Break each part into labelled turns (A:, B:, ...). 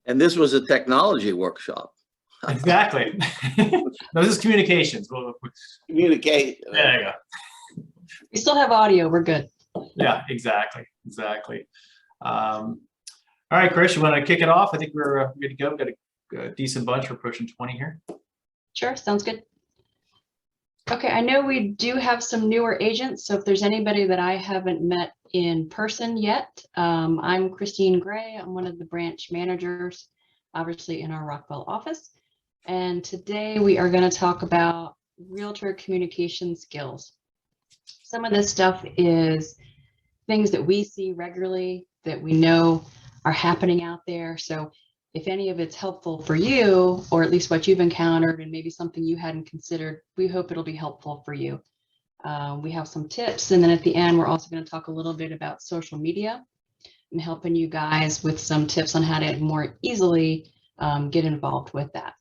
A: And this was a technology workshop.
B: Exactly. No, this is communications.
A: Communicate.
B: There you go.
C: We still have audio. We're good.
B: Yeah, exactly. All right, Chris, you want to kick it off? I think we're good to go. We've got a decent bunch. We're pushing 20 here.
C: Sure, sounds good. Okay, I know we do have some newer agents, so if there's anybody that I haven't met in person yet, I'm Christine Gray. I'm one of the branch managers, obviously in our Rockville office. And today we are going to talk about realtor communication skills. Some of this stuff is things that we see regularly that we know are happening out there. So if any of it's helpful for you, or at least what you've encountered and maybe something you hadn't considered, we hope it'll be helpful for you. We have some tips, and then at the end, we're also going to talk a little bit about social media and helping you guys with some tips on how to more easily get involved with that.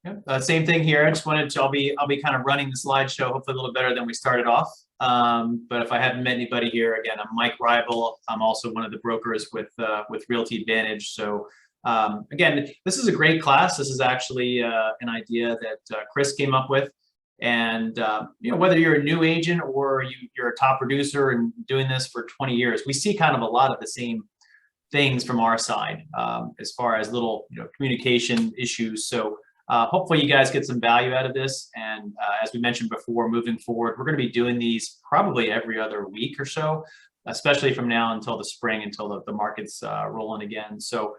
B: Yep. Same thing here. I just wanted to, I'll be kind of running the slideshow, hopefully a little better than we started off. But if I haven't met anybody here, again, I'm Mike Ribel. I'm also one of the brokers with Realty Advantage. So again, this is a great class. This is actually an idea that Chris came up with. And you know, whether you're a new agent or you're a top producer and doing this for 20 years, we see kind of a lot of the same things from our side as far as little communication issues. So hopefully you guys get some value out of this. And as we mentioned before, moving forward, we're going to be doing these probably every other week or so, especially from now until the spring, until the market's rolling again. So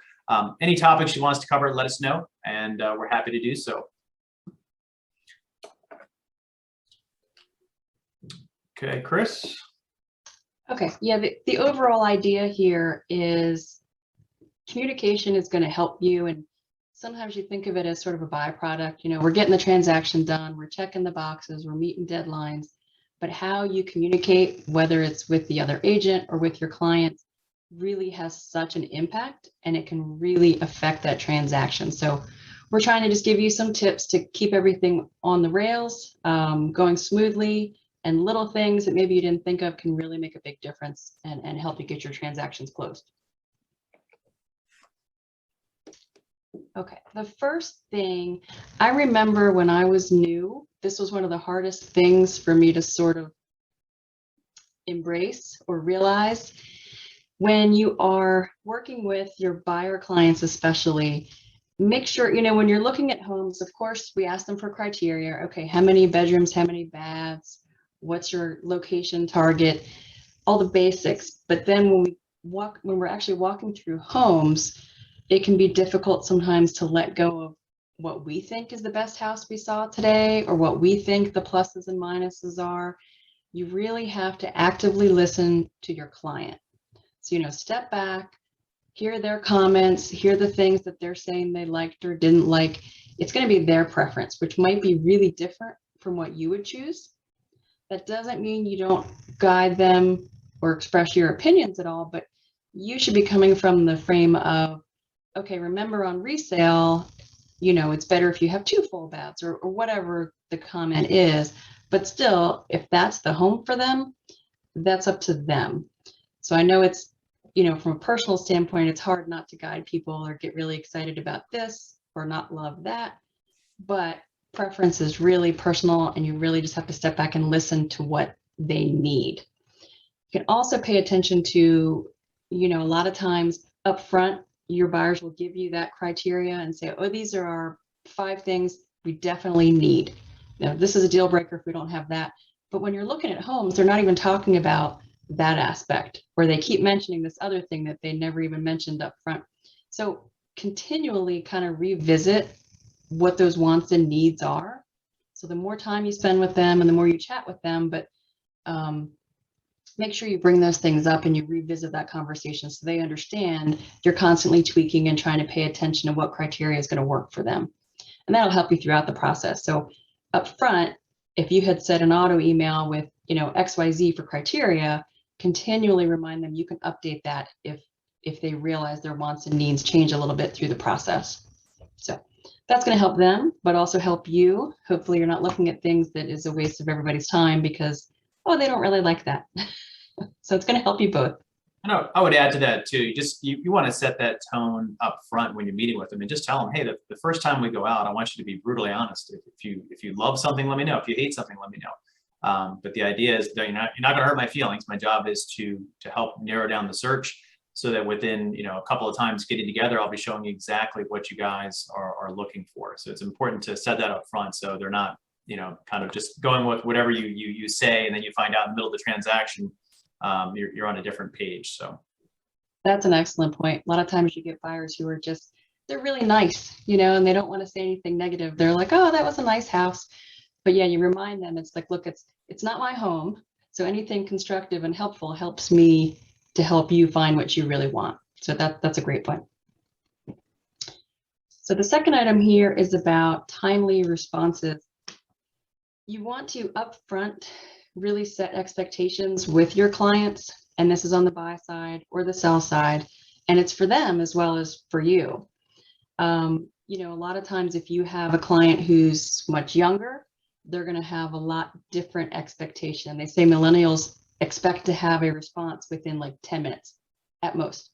B: any topics you want us to cover, let us know, and we're happy to do so. Okay, Chris.
C: Okay, yeah, the overall idea here is communication is going to help you, and sometimes you think of it as sort of a byproduct. You know, we're getting the transaction done, we're checking the boxes, we're meeting deadlines, but how you communicate, whether it's with the other agent or with your clients, really has such an impact, and it can really affect that transaction. So we're trying to just give you some tips to keep everything on the rails, going smoothly, and little things that maybe you didn't think of can really make a big difference and help you get your transactions closed. Okay, the first thing, I remember when I was new, this was one of the hardest things for me to sort of embrace or realize. When you are working with your buyer clients especially, make sure, you know, when you're looking at homes, of course, we ask them for criteria. Okay, how many bedrooms, how many baths, what's your location target, all the basics. But then when we're actually walking through homes, it can be difficult sometimes to let go of what we think is the best house we saw today, or what we think the pluses and minuses are. You really have to actively listen to your client. So, you know, step back, hear their comments, hear the things that they're saying they liked or didn't like. It's going to be their preference, which might be really different from what you would choose. That doesn't mean you don't guide them or express your opinions at all, but you should be coming from the frame of, okay, remember on resale, you know, it's better if you have 2 full baths or whatever the comment is. But still, if that's the home for them, that's up to them. So I know it's, you know, from a personal standpoint, it's hard not to guide people or get really excited about this or not love that. But preference is really personal, and you really just have to step back and listen to what they need. You can also pay attention to, you know, a lot of times up front, your buyers will give you that criteria and say, oh, these are our 5 things we definitely need. Now, this is a deal breaker if we don't have that. But when you're looking at homes, they're not even talking about that aspect, or they keep mentioning this other thing that they never even mentioned up front. So continually kind of revisit what those wants and needs are. So the more time you spend with them and the more you chat with them, but make sure you bring those things up and you revisit that conversation so they understand you're constantly tweaking and trying to pay attention to what criteria is going to work for them. And that'll help you throughout the process. So up front, if you had said an auto email with, you know, XYZ for criteria, continually remind them you can update that if they realize their wants and needs change a little bit through the process. So that's going to help them, but also help you. Hopefully you're not looking at things that is a waste of everybody's time because, oh, they don't really like that. So it's going to help you both.
B: I would add to that too. You want to set that tone up front when you're meeting with them, and just tell them, hey, the first time we go out, I want you to be brutally honest. If you love something, let me know. If you hate something, let me know. But the idea is that you're not going to hurt my feelings. My job is to help narrow down the search, so that within a couple of times getting together, I'll be showing you exactly what you guys are looking for. So it's important to set that up front, so they're not kind of just going with whatever you say, and then you find out in the middle of the transaction you're on a different page. So
C: That's an excellent point. A lot of times you get buyers who are they're really nice, and they don't want to say anything negative. They're like, oh, that was a nice house. But yeah, you remind them, it's like, look, it's not my home. So anything constructive and helpful helps me to help you find what you really want. So that's a great point. So the second item here is about timely responses. You want to upfront really set expectations with your clients, and this is on the buy side or the sell side, and it's for them as well as for you. A lot of times if you have a client who's much younger, they're going to have a lot different expectation. They say millennials expect to have a response within like 10 minutes at most.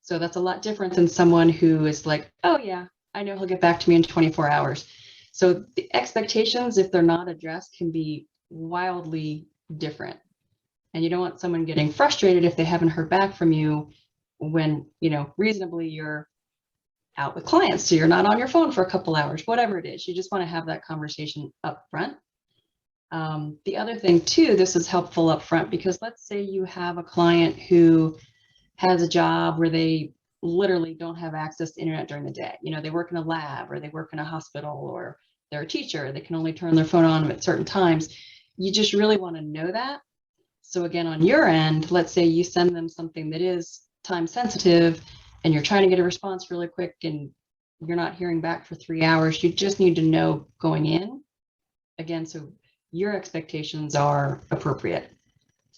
C: So that's a lot different than someone who is like, oh yeah, I know he'll get back to me in 24 hours. So the expectations, if they're not addressed, can be wildly different. And you don't want someone getting frustrated if they haven't heard back from you when, reasonably you're out with clients. So you're not on your phone for a couple hours, whatever it is. You just want to have that conversation up front. The other thing too, this is helpful up front, because let's say you have a client who has a job where they literally don't have access to internet during the day. They work in a lab, or they work in a hospital, or they're a teacher. They can only turn their phone on at certain times. You just really want to know that. So again, on your end, let's say you send them something that is time sensitive and you're trying to get a response really quick and you're not hearing back for 3 hours. You just need to know going in, again, so your expectations are appropriate.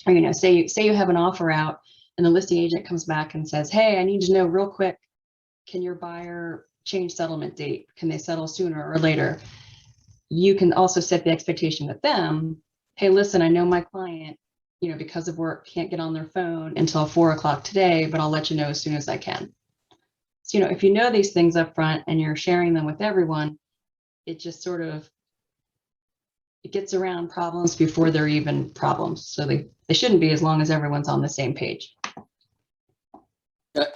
C: Or, say you have an offer out and the listing agent comes back and says, hey, I need to know real quick, can your buyer change settlement date? Can they settle sooner or later? You can also set the expectation with them. Hey, listen, I know my client, because of work, can't get on their phone until 4 o'clock today, but I'll let you know as soon as I can. So, if you know these things up front and you're sharing them with everyone, it just sort of, it gets around problems before they're even problems. So they shouldn't be, as long as everyone's on the same page.
A: Can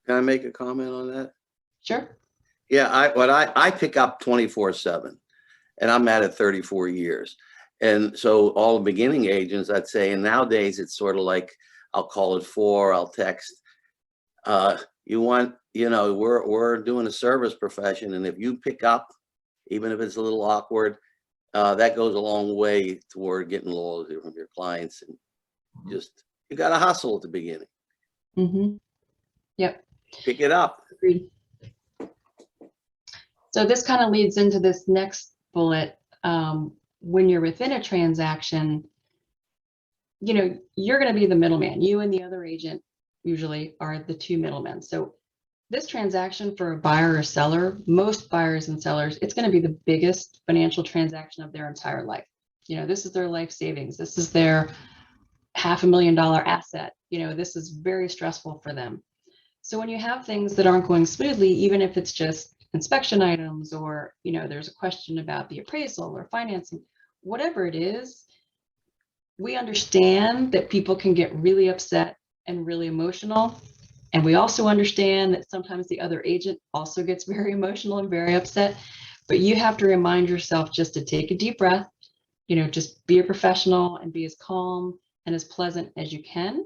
A: I make a comment on that?
C: Sure.
A: Yeah, I pick up 24/7, and I'm at it 34 years. And so all the beginning agents, I'd say, and nowadays it's sort of like, I'll call it 4, I'll text. We're doing a service profession, and if you pick up, even if it's a little awkward, that goes a long way toward getting loyalty from your clients. And you got to hustle at the beginning.
C: Mm-hmm. Yep.
A: Pick it up.
C: Agreed. So this kind of leads into this next bullet. When you're within a transaction, you're going to be the middleman. You and the other agent usually are the two middlemen. So this transaction for a buyer or seller, most buyers and sellers, it's going to be the biggest financial transaction of their entire life. This is their life savings. This is their $500,000 asset. This is very stressful for them. So when you have things that aren't going smoothly, even if it's just inspection items, or there's a question about the appraisal or financing, whatever it is, we understand that people can get really upset and really emotional, and we also understand that sometimes the other agent also gets very emotional and very upset. But you have to remind yourself just to take a deep breath, just be a professional and be as calm and as pleasant as you can.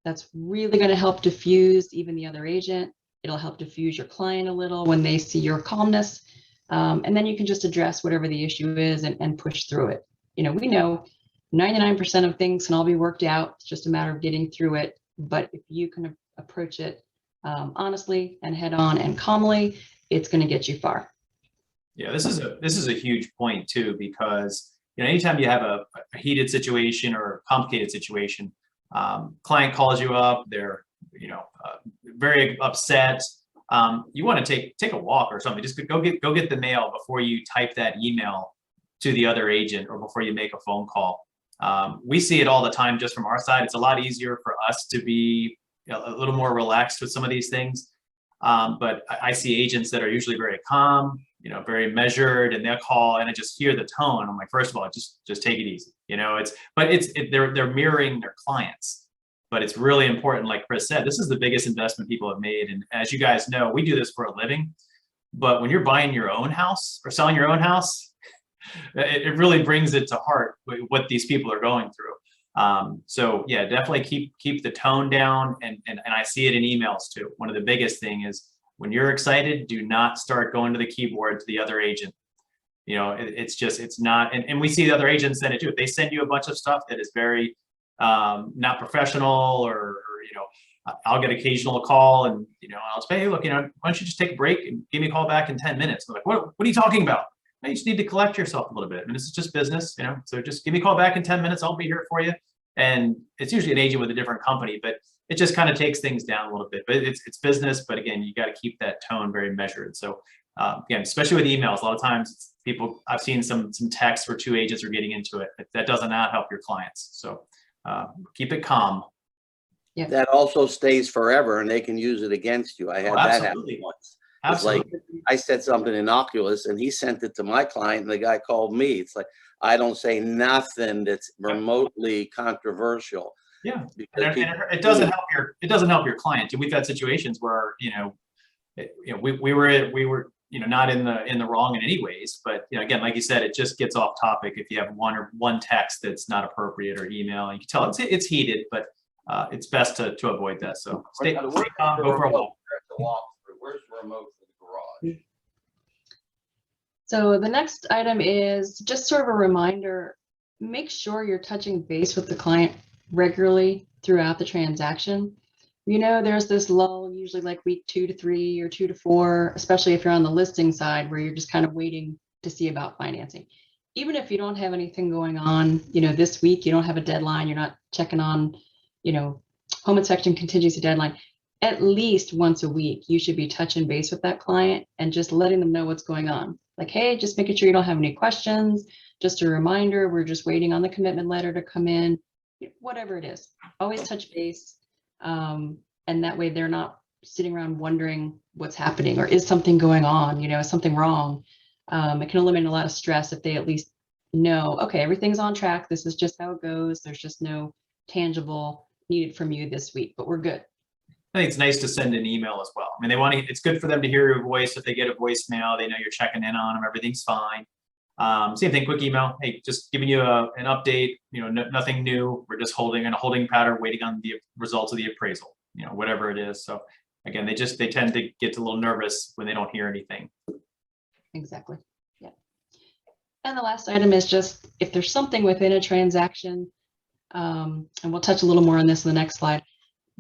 C: That's really going to help diffuse even the other agent. It'll help diffuse your client a little when they see your calmness. And then you can just address whatever the issue is and push through it. We know 99% of things can all be worked out. It's just a matter of getting through it. But if you can approach it honestly and head on and calmly, it's going to get you far.
B: Yeah, this is a huge point too, because anytime you have a heated situation or a complicated situation, client calls you up, they're very upset. You want to take a walk or something. Just go get the mail before you type that email to the other agent, or before you make a phone call. We see it all the time just from our side. It's a lot easier for us to be a little more relaxed with some of these things. But I see agents that are usually very calm, very measured, and they'll call and I just hear the tone. I'm like, first of all, just take it easy. They're mirroring their clients. But it's really important, like Chris said, this is the biggest investment people have made. And as you guys know, we do this for a living. But when you're buying your own house or selling your own house, it really brings it to heart what these people are going through. So yeah, definitely keep the tone down. And I see it in emails too. One of the biggest thing is when you're excited, do not start going to the keyboard to the other agent. It's not, and we see the other agents send it too. If they send you a bunch of stuff that is very not professional, or I'll get occasional call and I'll say, hey, look, why don't you just take a break and give me a call back in 10 minutes? I'm like, what are you talking about? You just need to collect yourself a little bit. I mean, this is just business, so just give me a call back in 10 minutes. I'll be here for you. And it's usually an agent with a different company, but it just kind of takes things down a little bit. But it's business. But again, you got to keep that tone very measured. So again, especially with emails, a lot of times I've seen some texts where two agents are getting into it. That does not help your clients. So keep it calm.
C: Yeah.
A: That also stays forever and they can use it against you. I had that happen once. It's like I said something innocuous and he sent it to my client and the guy called me. It's like, I don't say nothing that's remotely controversial.
B: Yeah. It doesn't help your client. We've had situations where, we were not in the wrong in any ways, but again, like you said, it just gets off topic if you have one text that's not appropriate or email. You can tell it's heated, but it's best to avoid that. So stay calm, go for a walk.
A: Where's the remote for the garage?
C: So the next item is just sort of a reminder, make sure you're touching base with the client regularly throughout the transaction. There's this lull, usually like week 2 to 3 or 2 to 4, especially if you're on the listing side where you're just kind of waiting to see about financing. Even if you don't have anything going on, this week, you don't have a deadline, you're not checking on, home inspection contingency deadline, at least once a week, you should be touching base with that client and just letting them know what's going on. Like, hey, just making sure you don't have any questions. Just a reminder, we're just waiting on the commitment letter to come in, whatever it is. Always touch base. And that way they're not sitting around wondering what's happening or is something going on, is something wrong? It can eliminate a lot of stress if they at least know, okay, everything's on track. This is just how it goes. There's just no tangible needed from you this week, but we're good.
B: I think it's nice to send an email as well. I mean, it's good for them to hear your voice. If they get a voicemail, they know you're checking in on them. Everything's fine. Same thing, quick email. Hey, just giving you an update, nothing new. We're just holding in a holding pattern, waiting on the results of the appraisal, whatever it is. So again, they tend to get a little nervous when they don't hear anything.
C: Exactly. Yeah. And the last item is just if there's something within a transaction, and we'll touch a little more on this in the next slide,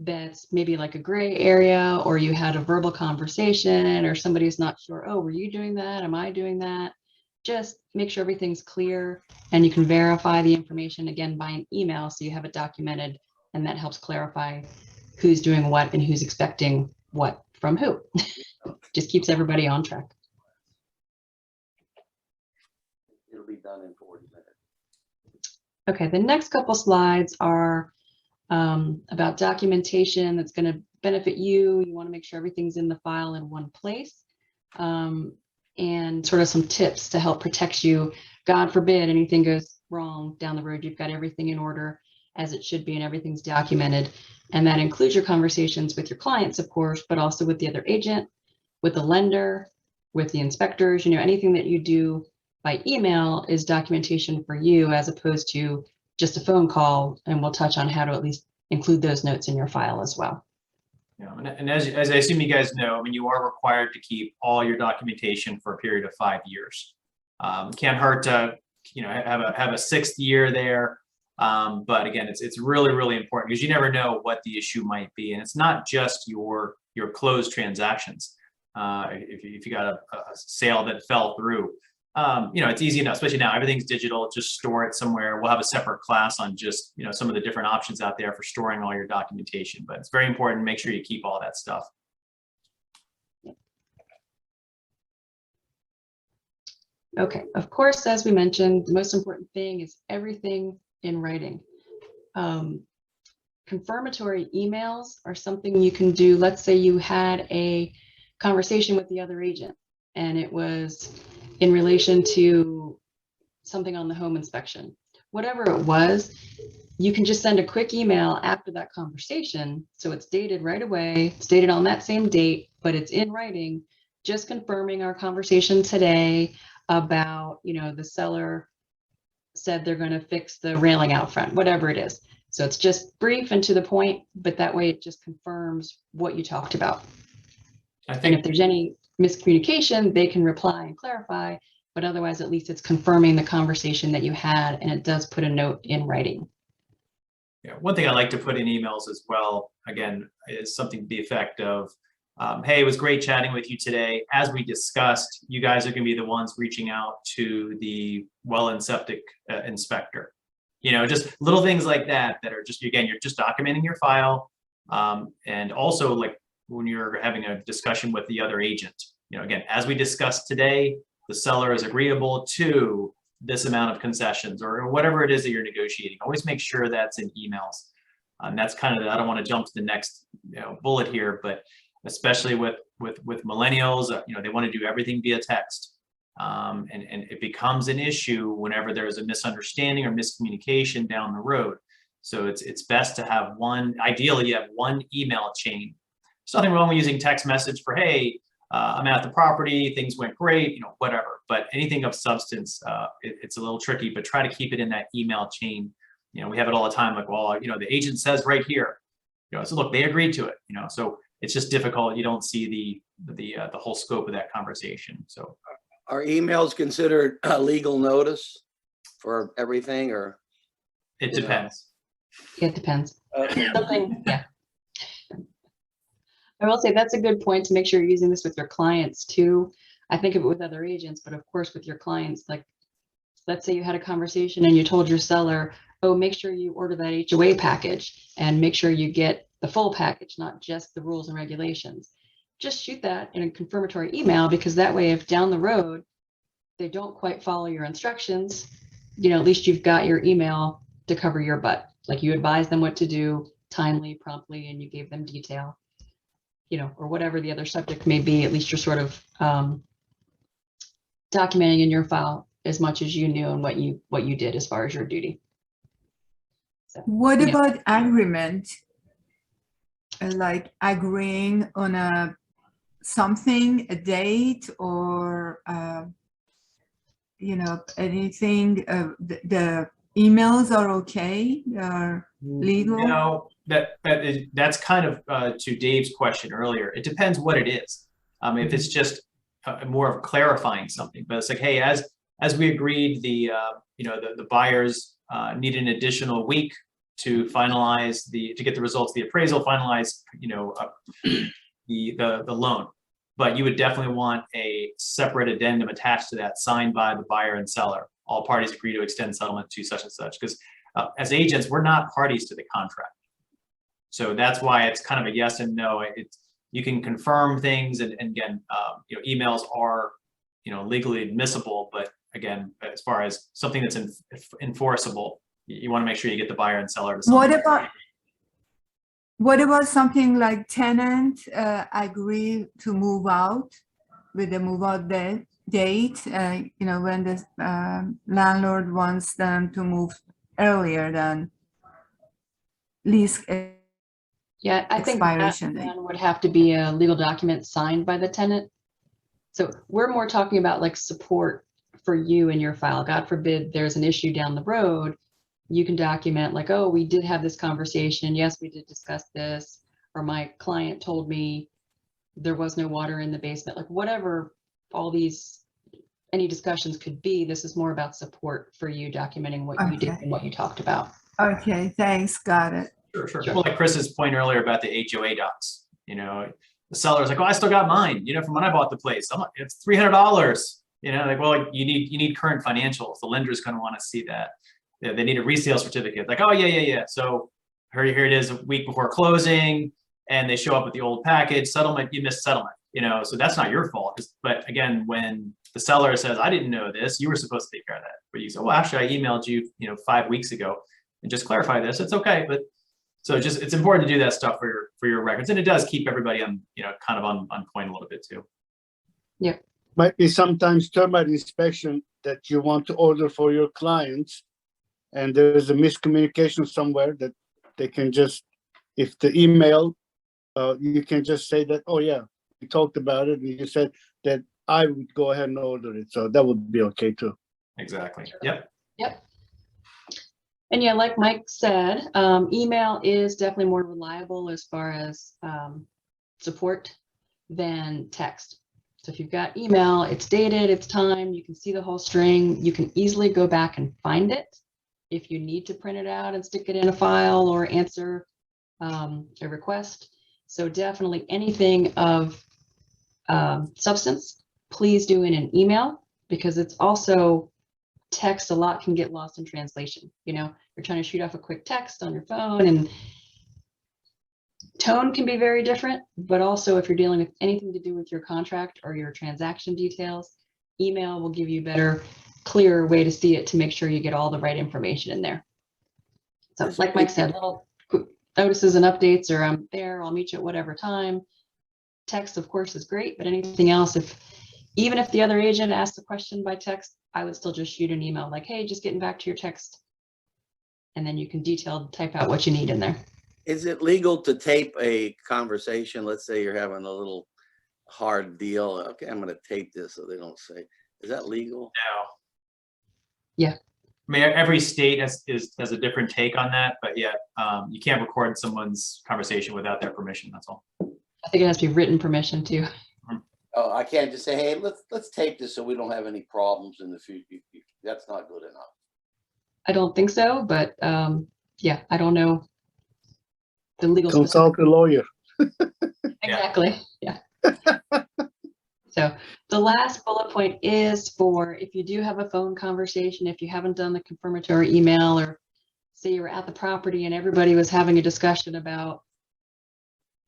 C: that's maybe like a gray area, or you had a verbal conversation, or somebody's not sure, oh, were you doing that? Am I doing that? Just make sure everything's clear and you can verify the information again by an email so you have it documented, and that helps clarify who's doing what and who's expecting what from who. Just keeps everybody on track.
A: It'll be done in 40 minutes.
C: Okay, the next couple slides are about documentation that's going to benefit you. You want to make sure everything's in the file in one place, and sort of some tips to help protect you. God forbid anything goes wrong down the road, you've got everything in order as it should be and everything's documented. And that includes your conversations with your clients, of course, but also with the other agent, with the lender, with the inspectors. Anything that you do by email is documentation for you as opposed to just a phone call, and we'll touch on how to at least include those notes in your file as well.
B: Yeah, and as I assume you guys know, I mean, you are required to keep all your documentation for a period of 5 years. Can't hurt to have a 6th year there, but again, it's really, really important because you never know what the issue might be, and it's not just your closed transactions. If you got a sale that fell through. It's easy enough, especially now, everything's digital, just store it somewhere. We'll have a separate class on just, some of the different options out there for storing all your documentation, but it's very important to make sure you keep all that stuff. Okay, of course, as we mentioned, the most important thing is everything
C: in writing. Confirmatory emails are something you can do. Let's say you had a conversation with the other agent and it was in relation to something on the home inspection. Whatever it was, you can just send a quick email after that conversation. So it's dated right away, it's dated on that same date, but it's in writing, just confirming our conversation today about, the seller said they're going to fix the railing out front, whatever it is. So it's just brief and to the point, but that way it just confirms what you talked about.
B: I
C: And
B: think
C: if there's any miscommunication, they can reply and clarify, but otherwise, at least it's confirming the conversation that you had, and it does put a note in writing.
B: Yeah, one thing I like to put in emails as well, again, is something to the effect of, hey, it was great chatting with you today. As we discussed, you guys are going to be the ones reaching out to the well and septic inspector. Just little things like that are just, again, you're just documenting your file. And also, like when you're having a discussion with the other agent, again, as we discussed today, the seller is agreeable to this amount of concessions or whatever it is that you're negotiating. Always make sure that's in emails. And that's kind of, I don't want to jump to the next bullet here, but especially with millennials, they want to do everything via text. And it becomes an issue whenever there's a misunderstanding or miscommunication down the road. So it's best to have ideally you have one email chain. There's nothing wrong with using text message for, hey, I'm at the property, things went great, whatever. But anything of substance, it's a little tricky, but try to keep it in that email chain. We have it all the time, like, well, the agent says right here, so look, they agreed to it, so it's just difficult. You don't see the whole scope of that conversation. So
A: Are emails considered a legal notice for everything, or?
B: it depends.
C: It depends.
A: Okay.
C: Yeah. I will say that's a good point to make sure you're using this with your clients too. I think of it with other agents, but of course with your clients, like let's say you had a conversation and you told your seller, oh, make sure you order that HOA package and make sure you get the full package, not just the rules and regulations. Just shoot that in a confirmatory email, because that way, if down the road they don't quite follow your instructions, at least you've got your email to cover your butt. Like you advised them what to do timely, promptly, and you gave them detail. Or whatever the other subject may be, at least you're sort of documenting in your file as much as you knew and what you did as far as your duty. So,
D: what about agreement? Like agreeing on something, a date, or anything. The emails are okay. They are legal.
B: That's kind of to Dave's question earlier. It depends what it is. If it's just more of clarifying something, but it's like, hey, as we agreed, the buyers need an additional week to finalize to get the results of the appraisal, finalize the loan. But you would definitely want a separate addendum attached to that, signed by the buyer and seller. All parties agree to extend settlement to such and such, because as agents, we're not parties to the contract. So that's why it's kind of a yes and no. You can confirm things, and again, emails are, legally admissible. But again, as far as something that's enforceable, you want to make sure you get the buyer and seller to sign.
D: What about something like tenant agree to move out with the move out date? When the landlord wants them to move earlier than lease.
C: Yeah, I think that
D: expiration date
C: would have to be a legal document signed by the tenant. So we're more talking about like support for you in your file. God forbid there's an issue down the road. You can document like, oh, we did have this conversation. Yes, we did discuss this. Or my client told me there was no water in the basement. Like whatever any discussions could be, this is more about support for you documenting what you did and what you talked about.
D: Okay, thanks. Got it.
B: Sure. Well, like Chris's point earlier about the HOA docs, the seller's like, oh, I still got mine, from when I bought the place. I'm like, it's $300. Like, well, you need current financials. The lender's going to want to see that. They need a resale certificate. Like, oh, yeah. So here it is a week before closing, and they show up with the old package settlement. You missed settlement, so that's not your fault. But again, when the seller says, I didn't know this, you were supposed to take care of that. But you say, well, actually, I emailed you, 5 weeks ago. and just clarify this. It's okay, but so it's important to do that stuff for your records, and it does keep everybody on, you know, kind of on point a little bit too.
E: Might be sometimes termite inspection that you want to order for your clients, and there is a miscommunication somewhere that they can just, if the email, you can just say that, oh yeah, we talked about it, and you said that I would go ahead and order it, so that would be okay too.
B: Exactly. Yep.
C: Yep. And yeah, like Mike said, email is definitely more reliable as far as support than text. So if you've got email, it's dated, it's timed, you can see the whole string, you can easily go back and find it. If you need to print it out and stick it in a file or answer a request. So definitely anything of substance, please do in an email, because it's also text a lot can get lost in translation. You know, you're trying to shoot off a quick text on your phone, and tone can be very different, but also if you're dealing with anything to do with your contract or your transaction details, email will give you a better, clearer way to see it to make sure you get all the right information in there. So like Mike said, little quick notices and updates, or I'm there, I'll meet you at whatever time. Text, of course, is great, but anything else, even if the other agent asks a question by text, I would still just shoot an email like, hey, just getting back to your text. And then you can type out what you need in there.
A: Is it legal to tape a conversation? Let's say you're having a little hard deal. Okay, I'm going to tape this so they don't say. Is that legal?
B: No.
C: Yeah.
B: I mean, every state has a different take on that, but yeah, you can't record someone's conversation without their permission. That's all.
C: I think it has to be written permission too.
A: Oh, I can't just say, hey, let's tape this so we don't have any problems in the future. That's not good enough.
C: I don't think so, but yeah, I don't know the legal.
E: Consult a lawyer.
C: Exactly. Yeah. So the last bullet point is for if you do have a phone conversation, if you haven't done the confirmatory email, or say you were at the property and everybody was having a discussion about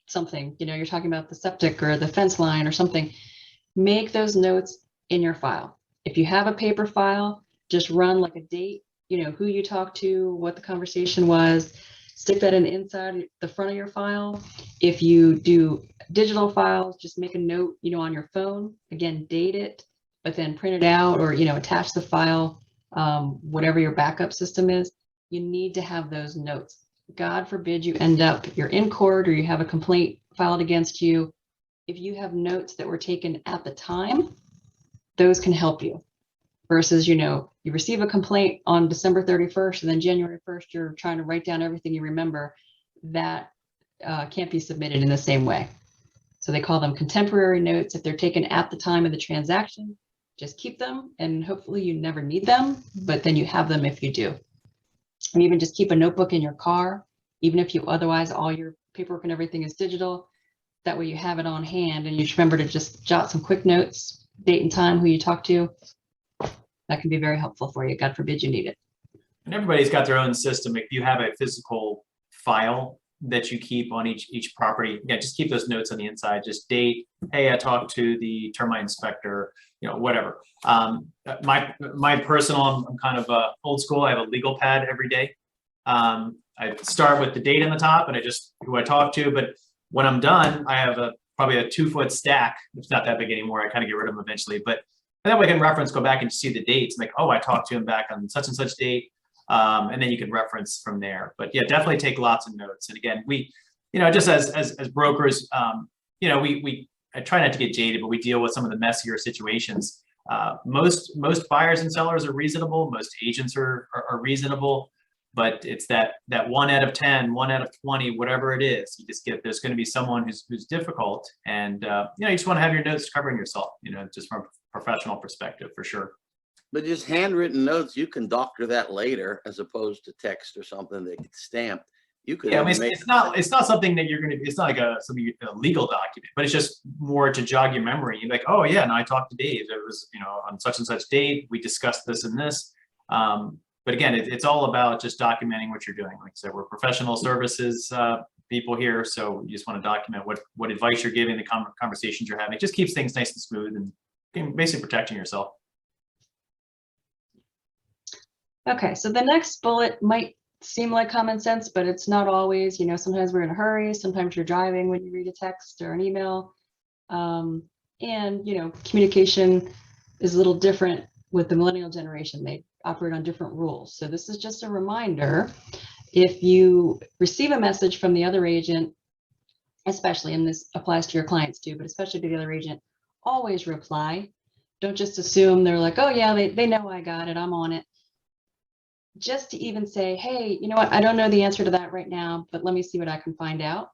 C: something, you know, you're talking about the septic or the fence line or something, make those notes in your file. If you have a paper file, just run like a date, you know, who you talked to, what the conversation was, stick that in the inside, the front of your file. If you do digital files, just make a note, you know, on your phone, again, date it, but then print it out, or, you know, attach the file, whatever your backup system is. You need to have those notes. God forbid you end up, you're in court or you have a complaint filed against you. If you have notes that were taken at the time, those can help you. Versus, you know, you receive a complaint on December 31st and then January 1st, you're trying to write down everything you remember. That can't be submitted in the same way. So they call them contemporary notes. If they're taken at the time of the transaction, just keep them, and hopefully you never need them, but then you have them if you do. And even just keep a notebook in your car, even if you otherwise all your paperwork and everything is digital. That way you have it on hand, and you just remember to just jot some quick notes, date and time, who you talk to. That can be very helpful for you. God forbid you need it.
B: And everybody's got their own system. If you have a physical file that you keep on each property, yeah, just keep those notes on the inside. Just date, hey, I talked to the termite inspector, you know, whatever. My personal, I'm kind of old school. I have a legal pad every day. I start with the date on the top, and who I talked to. But when I'm done, I have probably a 2-foot stack. It's not that big anymore. I kind of get rid of them eventually, but that way I can reference, go back and see the dates, like, oh, I talked to him back on such and such date. And then you can reference from there. But yeah, definitely take lots of notes. And again, we, you know, just as brokers, you know, I try not to get jaded, but we deal with some of the messier situations. Most buyers and sellers are reasonable. Most agents are reasonable, but it's that 1 out of 10, 1 out of 20, whatever it is, you just get, there's going to be someone who's difficult. And, you know, you just want to have your notes covering yourself, you know, just from a professional perspective, for sure.
A: But just handwritten notes, you can doctor that later as opposed to text or something that gets stamped. You could.
B: Yeah, I mean, it's not something that you're going to. It's not like a legal document, but it's just more to jog your memory. You're like, oh yeah, no, I talked to Dave. It was, you know, on such and such date, we discussed this and this. But again, it's all about just documenting what you're doing. Like I said, we're professional services people here, so you just want to document what advice you're giving, the conversations you're having. It just keeps things nice and smooth, and basically protecting yourself.
C: Okay, so the next bullet might seem like common sense, but it's not always. You know, sometimes we're in a hurry, sometimes you're driving when you read a text or an email. And, you know, communication is a little different with the millennial generation. They operate on different rules. So this is just a reminder, if you receive a message from the other agent, especially, and this applies to your clients too, but especially to the other agent, always reply. Don't just assume they're like, oh yeah, they know I got it, I'm on it. Just to even say, hey, you know what, I don't know the answer to that right now, but let me see what I can find out,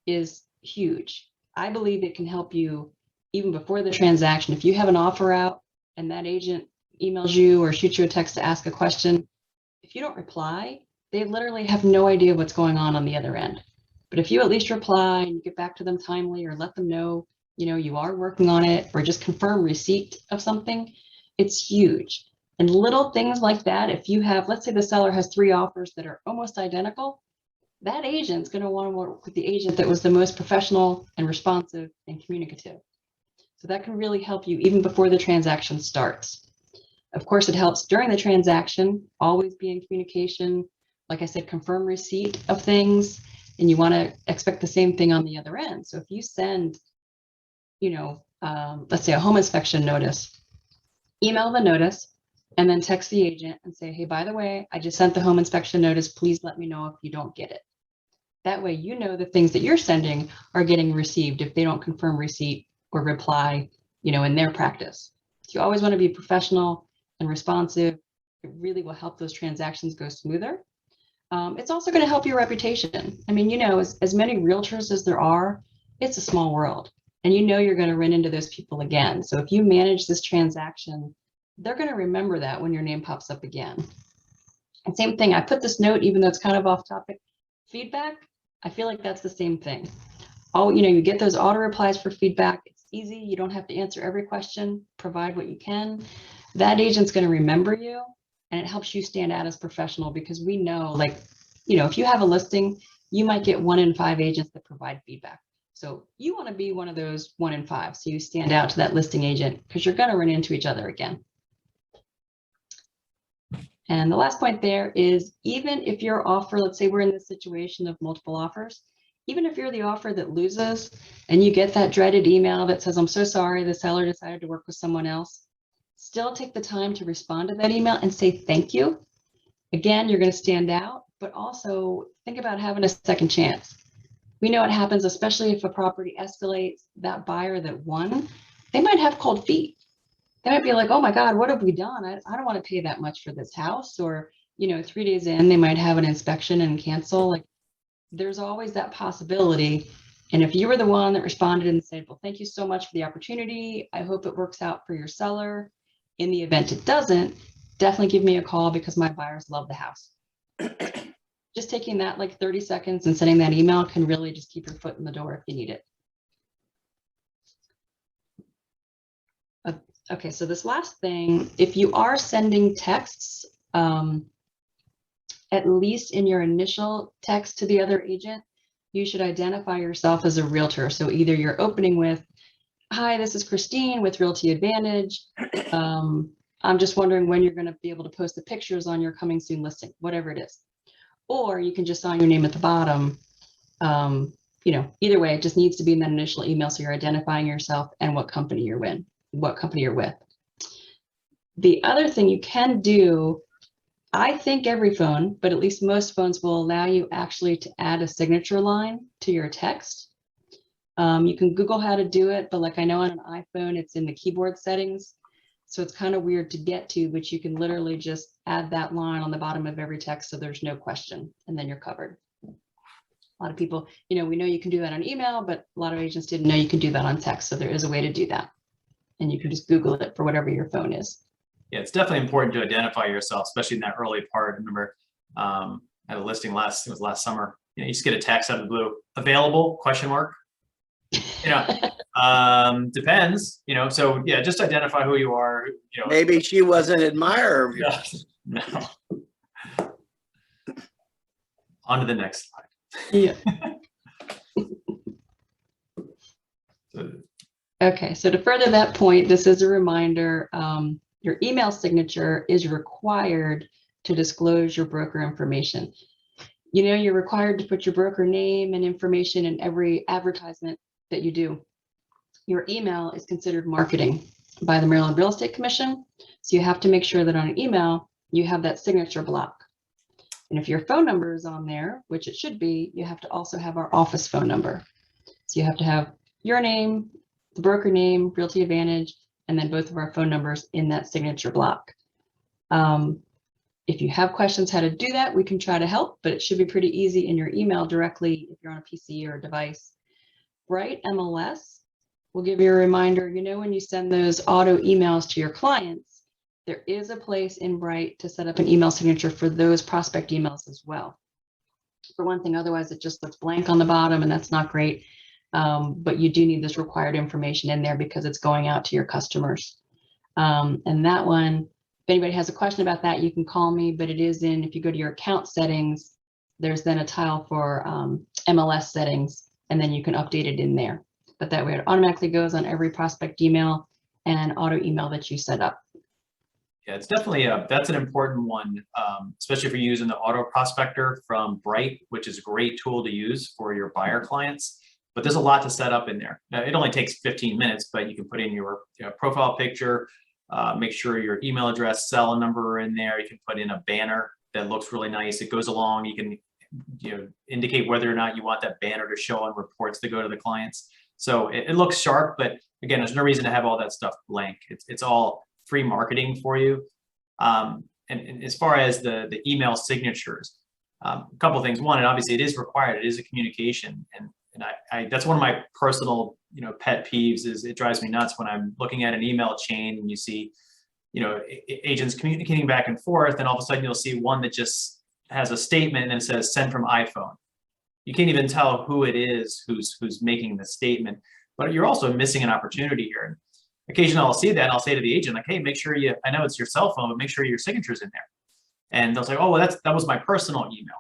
C: is huge. I believe it can help you even before the transaction. If you have an offer out and that agent emails you or shoots you a text to ask a question, if you don't reply, they literally have no idea what's going on the other end. But if you at least reply and you get back to them timely, or let them know, you know, you are working on it, or just confirm receipt of something, it's huge. And little things like that, if you have, let's say the seller has 3 offers that are almost identical, that agent's going to want to work with the agent that was the most professional and responsive and communicative. So that can really help you even before the transaction starts. Of course, it helps during the transaction, always be in communication. Like I said, confirm receipt of things, and you want to expect the same thing on the other end. So if you send, you know, let's say a home inspection notice, email the notice and then text the agent and say, hey, by the way, I just sent the home inspection notice. Please let me know if you don't get it. That way, you know, the things that you're sending are getting received if they don't confirm receipt or reply, you know, in their practice. So you always want to be professional and responsive. It really will help those transactions go smoother. It's also going to help your reputation. I mean, you know, as many realtors as there are, it's a small world, and you know you're going to run into those people again. So if you manage this transaction, they're going to remember that when your name pops up again. And same thing, I put this note, even though it's kind of off topic, feedback. I feel like that's the same thing. You know, you get those auto replies for feedback. It's easy. You don't have to answer every question. Provide what you can. That agent's going to remember you, and it helps you stand out as professional, because we know, like, you know, if you have a listing, you might get 1 in 5 agents that provide feedback. So you want to be one of those 1 in 5. So you stand out to that listing agent, because you're going to run into each other again. And the last point there is, even if your offer, let's say we're in this situation of multiple offers, even if you're the offer that loses and you get that dreaded email that says, I'm so sorry, the seller decided to work with someone else, still take the time to respond to that email and say thank you. Again, you're going to stand out, but also think about having a second chance. We know what happens, especially if a property escalates. That buyer that won, they might have cold feet. They might be like, oh my God, what have we done? I don't want to pay that much for this house. Or, you know, 3 days in, they might have an inspection and cancel. Like, there's always that possibility. And if you were the one that responded and said, well, thank you so much for the opportunity, I hope it works out for your seller. In the event it doesn't, definitely give me a call, because my buyers love the house. Just taking that like 30 seconds and sending that email can really just keep your foot in the door if you need it. Okay, so this last thing, if you are sending texts, at least in your initial text to the other agent, you should identify yourself as a realtor. So either you're opening with, hi, this is Christine with Realty Advantage. I'm just wondering when you're going to be able to post the pictures on your coming soon listing, whatever it is. Or you can just sign your name at the bottom. You know, either way, it just needs to be in that initial email. So you're identifying yourself and what company you're in. What company you're with. The other thing you can do, I think every phone, but at least most phones, will allow you actually to add a signature line to your text. You can Google how to do it, but like I know on an iPhone, it's in the keyboard settings. So it's kind of weird to get to, but you can literally just add that line on the bottom of every text, so there's no question, and then you're covered. A lot of people, you know, we know you can do that on email, but a lot of agents didn't know you could do that on text. So there is a way to do that. And you can just Google it for whatever your phone is.
B: Yeah, it's definitely important to identify yourself, especially in that early part. I remember at a listing last summer, you know, you just get a text out of the blue, available, question mark. You know, depends, you know, so yeah, just identify who you are, you know.
A: Maybe she was an admirer of yours.
B: No. On to the next slide.
C: Yeah.
B: So,
C: Okay, so to further that point, this is a reminder, your email signature is required to disclose your broker information. You're required to put your broker name and information in every advertisement that you do. Your email is considered marketing by the Maryland Real Estate Commission. So you have to make sure that on an email, you have that signature block. And if your phone number is on there, which it should be, you have to also have our office phone number. So you have to have your name, the broker name, Realty Advantage, and then both of our phone numbers in that signature block. If you have questions how to do that, we can try to help, but it should be pretty easy in your email directly if you're on a PC or a device. Bright MLS will give you a reminder, when you send those auto emails to your clients, there is a place in Bright to set up an email signature for those prospect emails as well. For one thing, otherwise it just looks blank on the bottom and that's not great. But you do need this required information in there because it's going out to your customers. And that one, if anybody has a question about that, you can call me, but it is if you go to your account settings, there's then a tile for MLS settings, and then you can update it in there. But that way it automatically goes on every prospect email and auto email that you set up.
B: Yeah, it's definitely that's an important one, especially if you're using the auto prospector from Bright, which is a great tool to use for your buyer clients. But there's a lot to set up in there. Now, it only takes 15 minutes, but you can put in your profile picture, make sure your email address, cell number are in there. You can put in a banner that looks really nice. It goes along. You can indicate whether or not you want that banner to show on reports that go to the clients. So it looks sharp, but again, there's no reason to have all that stuff blank. It's all free marketing for you. And as far as the email signatures, a couple of things. One, and obviously it is required. It is a communication, and I that's one of my personal pet peeves. Is it drives me nuts when I'm looking at an email chain and you see agents communicating back and forth, and all of a sudden you'll see one that just has a statement and it says sent from iPhone. You can't even tell who it is who's making the statement, but you're also missing an opportunity here. And occasionally I'll see that and I'll say to the agent, like, hey, make sure I know it's your cell phone, but make sure your signature's in there. And they'll say, oh, well, that was my personal email.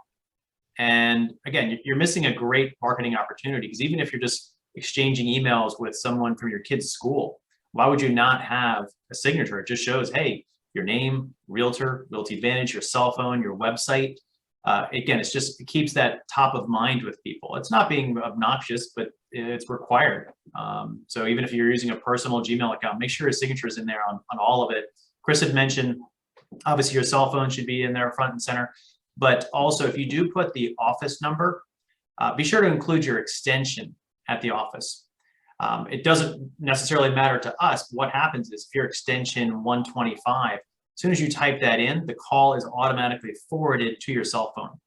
B: And again, you're missing a great marketing opportunity, because even if you're just exchanging emails with someone from your kid's school, why would you not have a signature? It just shows, hey, your name, Realtor, Realty Advantage, your cell phone, your website. Again, it keeps that top of mind with people. It's not being obnoxious, but it's required. So even if you're using a personal Gmail account, make sure your signature is in there on all of it. Chris had mentioned, obviously your cell phone should be in there front and center, but also if you do put the office number, be sure to include your extension at the office. It doesn't necessarily matter to us. What happens is if your extension 125, as soon as you type that in, the call is automatically forwarded to your cell phone.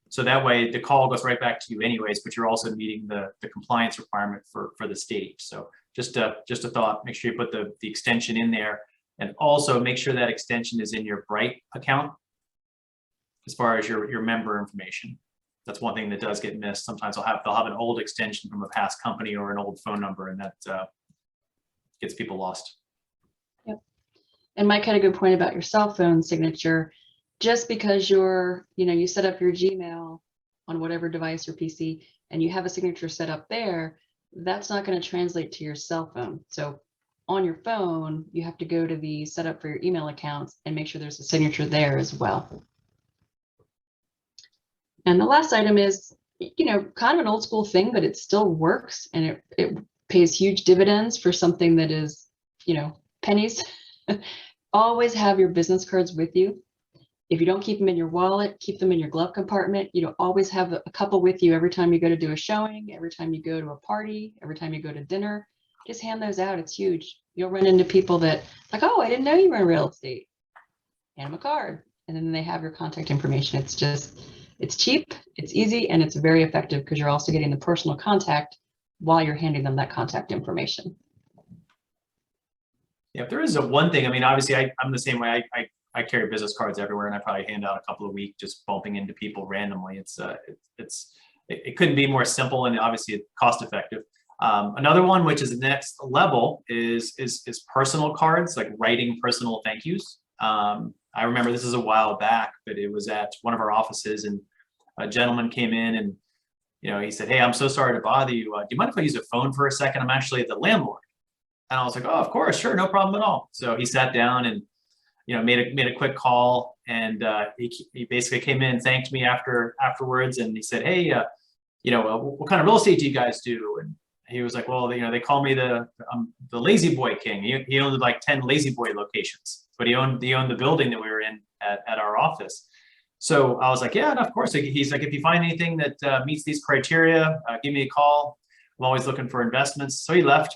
B: So that way the call goes right back to you anyways, but you're also meeting the compliance requirement for the state. So just a thought, make sure you put the extension in there, and also make sure that extension is in your Bright account as far as your member information. That's one thing that does get missed. Sometimes they'll have an old extension from a past company or an old phone number, and that gets people lost.
C: Yep. And Mike had a good point about your cell phone signature. Just because you set up your Gmail on whatever device or PC and you have a signature set up there, that's not going to translate to your cell phone. So on your phone, you have to go to the setup for your email accounts and make sure there's a signature there as well. And the last item is, kind of an old school thing, but it still works, and it pays huge dividends for something that is, pennies. Always have your business cards with you. If you don't keep them in your wallet, keep them in your glove compartment. Always have a couple with you every time you go to do a showing, every time you go to a party, every time you go to dinner. Just hand those out. It's huge. You'll run into people that like, oh, I didn't know you were in real estate. Hand them a card, and then they have your contact information. It's cheap, it's easy, and it's very effective because you're also getting the personal contact while you're handing them that contact information.
B: Yeah, if there is one thing, I mean, obviously I'm the same way. I carry business cards everywhere, and I probably hand out a couple a week, just bumping into people randomly. It couldn't be more simple, and obviously it's cost effective. Another one, which is the next level, is personal cards, like writing personal thank yous. I remember this is a while back, but it was at one of our offices, and a gentleman came in and, he said, hey, I'm so sorry to bother you. Do you mind if I use a phone for a second? I'm actually the landlord. And I was like, oh, of course, sure, no problem at all. So he sat down and, made a quick call, and he basically came in and thanked me afterwards, and he said, hey, you know, what kind of real estate do you guys do? And he was like, well, you know, they call me the lazy boy king. He owned like 10 lazy boy locations, but he owned the building that we were in at our office. So I was like, yeah, and of course. He's like, if you find anything that meets these criteria, give me a call. I'm always looking for investments. So he left.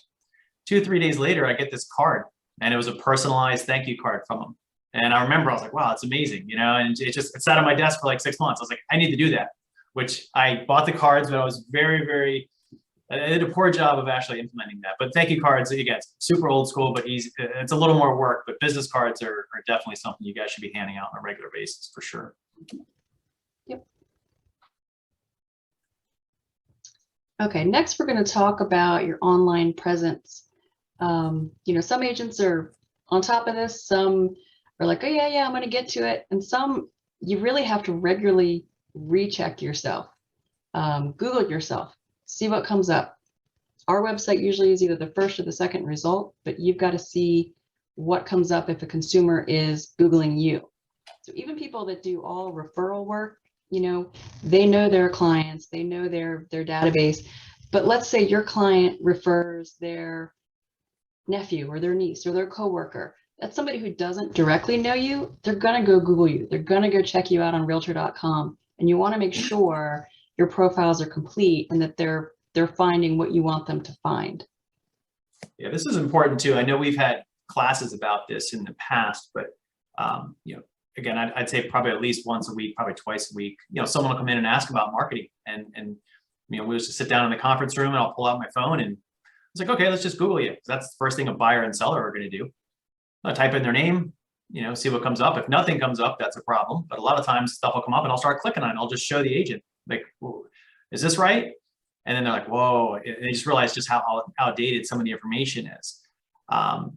B: 2 or 3 days later, I get this card, and it was a personalized thank you card from him. And I remember I was like, wow, it's amazing, you know, and it sat on my desk for like 6 months. I was like, I need to do that, which I bought the cards, but I was I did a poor job of actually implementing that. But thank you cards, again, it's super old school, but it's a little more work, but business cards are definitely something you guys should be handing out on a regular basis for sure.
C: Yep. Okay, next we're going to talk about your online presence. You know, some agents are on top of this, some are like, oh yeah, I'm going to get to it. And some, you really have to regularly recheck yourself, Google yourself, see what comes up. Our website usually is either the first or the second result, but you've got to see what comes up if a consumer is Googling you. So even people that do all referral work, you know, they know their clients, they know their database. But let's say your client refers their nephew or their niece or their coworker. That's somebody who doesn't directly know you. They're going to go Google you. They're going to go check you out on Realtor.com. And you want to make sure your profiles are complete and that they're finding what you want them to find.
B: Yeah, this is important too. I know we've had classes about this in the past, but you know, again, I'd say probably at least once a week, probably twice a week, you know, someone will come in and ask about marketing, and you know, we'll just sit down in the conference room and I'll pull out my phone and it's like, okay, let's just Google you. That's the first thing a buyer and seller are going to do. I'll type in their name, you know, see what comes up. If nothing comes up, that's a problem. But a lot of times stuff will come up and I'll start clicking on it. I'll just show the agent, like, is this right? And then they're like, whoa, and they just realize just how outdated some of the information is.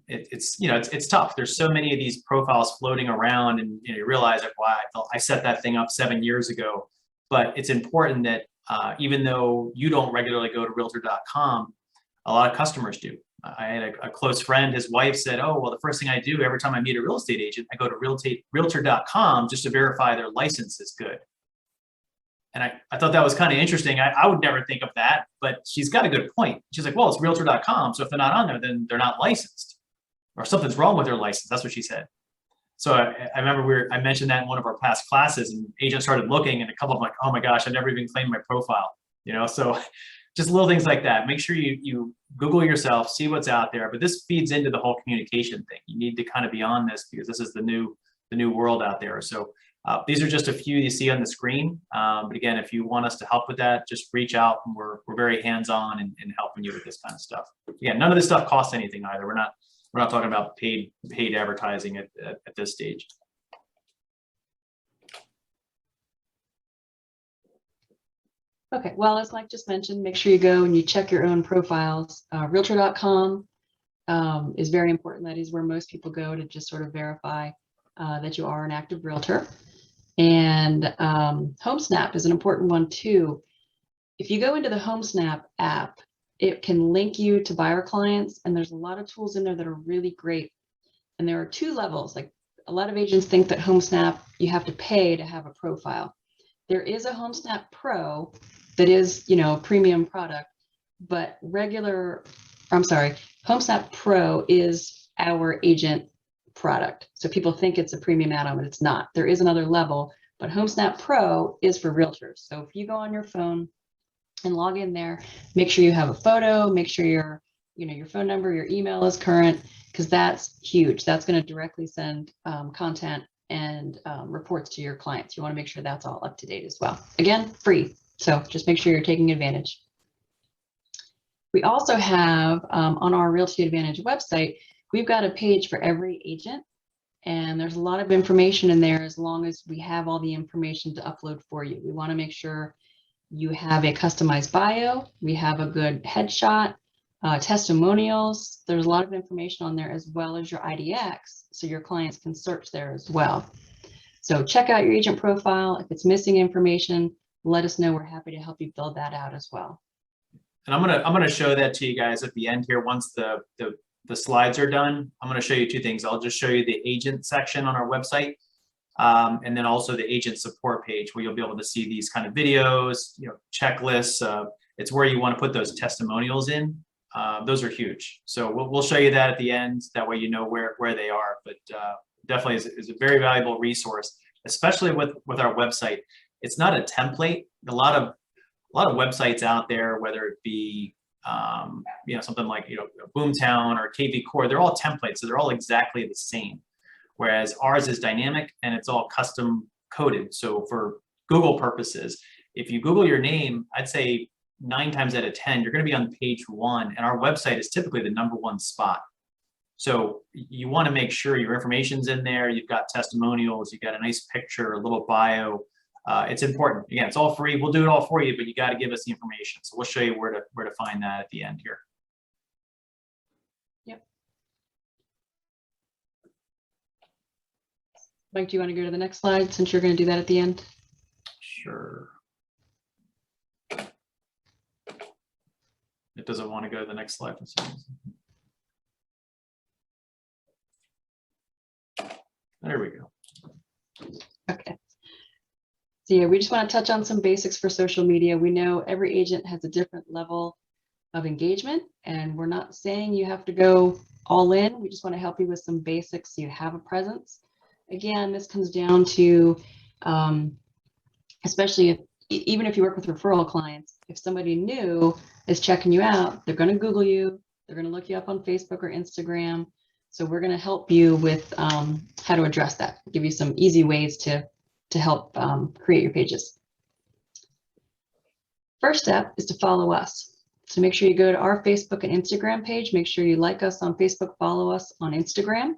B: It's you know, it's tough. There's so many of these profiles floating around, and you know, you realize like, wow, I set that thing up 7 years ago. But it's important that even though you don't regularly go to Realtor.com, a lot of customers do. I had a close friend, his wife said, oh, well, the first thing I do every time I meet a real estate agent, I go to Realtor.com just to verify their license is good. And I thought that was kind of interesting. I would never think of that, but she's got a good point. She's like, well, it's Realtor.com. So if they're not on there, then they're not licensed or something's wrong with their license. That's what she said. So I remember I mentioned that in one of our past classes, and agents started looking, and a couple of them like, oh my gosh, I never even claimed my profile, you know? So just little things like that. Make sure you Google yourself, see what's out there, but this feeds into the whole communication thing. You need to kind of be on this because this is the new world out there. So these are just a few you see on the screen. But again, if you want us to help with that, just reach out, and we're very hands-on in helping you with this kind of stuff. Again, none of this stuff costs anything either. We're not talking about paid advertising at this stage.
C: Okay, well, as Mike just mentioned, make sure you go and you check your own profiles. Realtor.com is very important. That is where most people go to just sort of verify that you are an active realtor. And HomeSnap is an important one too. If you go into the HomeSnap app, it can link you to buyer clients, and there's a lot of tools in there that are really great. And there are 2 levels. Like, a lot of agents think that HomeSnap, you have to pay to have a profile. There is a HomeSnap Pro that is, you know, a premium product, but HomeSnap Pro is our agent product. So people think it's a premium add-on, but it's not. There is another level, but HomeSnap Pro is for realtors. So if you go on your phone and log in there, make sure you have a photo, make sure your phone number, your email is current, because that's huge. That's going to directly send content and reports to your clients. You want to make sure that's all up to date as well. Again, free. So just make sure you're taking advantage. We also have on our Realty Advantage website, we've got a page for every agent, and there's a lot of information in there as long as we have all the information to upload for you. We want to make sure you have a customized bio, we have a good headshot, testimonials. There's a lot of information on there, as well as your IDX, so your clients can search there as well. So check out your agent profile. If it's missing information, let us know. We're happy to help you build that out as well.
B: And I'm gonna show that to you guys at the end here. Once the slides are done, I'm gonna show you 2 things. I'll just show you the agent section on our website. And then also the agent support page where you'll be able to see these kind of videos, checklists. It's where you want to put those testimonials in. Those are huge. So we'll show you that at the end. That way you know where they are. But definitely is a very valuable resource, especially with our website. It's not a template. A lot of websites out there, whether it be something like Boomtown or KV Core, they're all templates, so they're all exactly the same. Whereas ours is dynamic and it's all custom coded. So for Google purposes, if you Google your name, I'd say 9 times out of 10, you're going to be on page 1, and our website is typically the #1 spot. So you want to make sure your information's in there. You've got testimonials, you got a nice picture, a little bio. It's important. Again, it's all free. We'll do it all for you, but you got to give us the information. So we'll show you where to find that at the end here.
C: Yep. Mike, do you want to go to the next slide since you're going to do that at the end?
B: Sure. It doesn't want to go to the next slide for some reason. There we go.
C: Okay. So yeah, we just want to touch on some basics for social media. We know every agent has a different level of engagement, and we're not saying you have to go all in. We just want to help you with some basics so you have a presence. Again, this comes down to, especially even if you work with referral clients, if somebody new is checking you out, they're going to Google you, they're going to look you up on Facebook or Instagram. So we're going to help you with how to address that, give you some easy ways to help create your pages. First step is to follow us. So make sure you go to our Facebook and Instagram page. Make sure you like us on Facebook, follow us on Instagram.